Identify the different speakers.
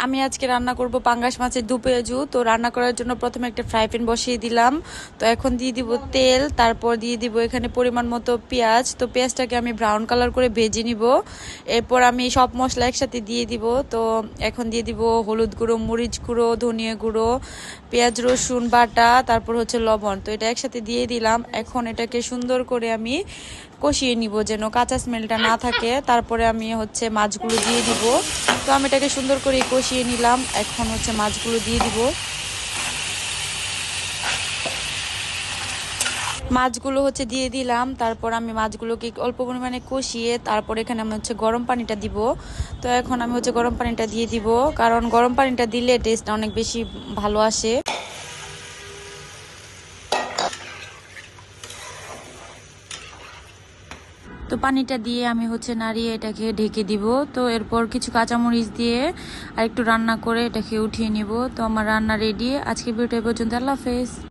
Speaker 1: আমি আজকে রান্না করব পাঙ্গাস মাছের দু পেঁয়াজু। তো রান্না করার জন্য প্রথমে একটা ফ্রাই প্যান বসিয়ে দিলাম। তো এখন দিয়ে দিব তেল, তারপর দিয়ে দিব এখানে পরিমাণ মতো পেঁয়াজ। তো পেঁয়াজটাকে আমি ব্রাউন কালার করে ভেজে নিব। এরপর আমি সব মশলা একসাথে দিয়ে দিব। তো এখন দিয়ে দিব হলুদ গুঁড়ো, মরিচ গুঁড়ো, ধনিয়া গুঁড়ো, পেঁয়াজ রসুন বাটা, তারপর হচ্ছে লবণ। তো এটা একসাথে দিয়ে দিলাম। এখন এটাকে সুন্দর করে আমি কষিয়ে নিব যেন কাঁচা স্মেলটা না থাকে। তারপরে আমি হচ্ছে মাছগুলো দিয়ে দিব। তো আমি এটাকে সুন্দর করে কষিয়ে নিলাম। এখন হচ্ছে মাছগুলো দিয়ে দিব। মাছগুলো হচ্ছে দিয়ে দিলাম। তারপর আমি মাছগুলোকে অল্প পরিমাণে কষিয়ে তারপর এখানে আমি হচ্ছে গরম পানিটা দিব। তো এখন আমি হচ্ছে গরম পানিটা দিয়ে দিব, কারণ গরম পানিটা দিলে টেস্টটা অনেক বেশি ভালো আসে। তো পানিটা দিয়ে আমি হচ্ছে নাড়িয়ে এটাকে ঢেকে দিব। তো এরপর কিছু কাঁচামরিচ দিয়ে আর একটু রান্না করে এটাকে উঠিয়ে নিব। তো আমার রান্না রেডি। আজকে ভিডিও পর্যন্ত, আল্লাহ হাফেজ।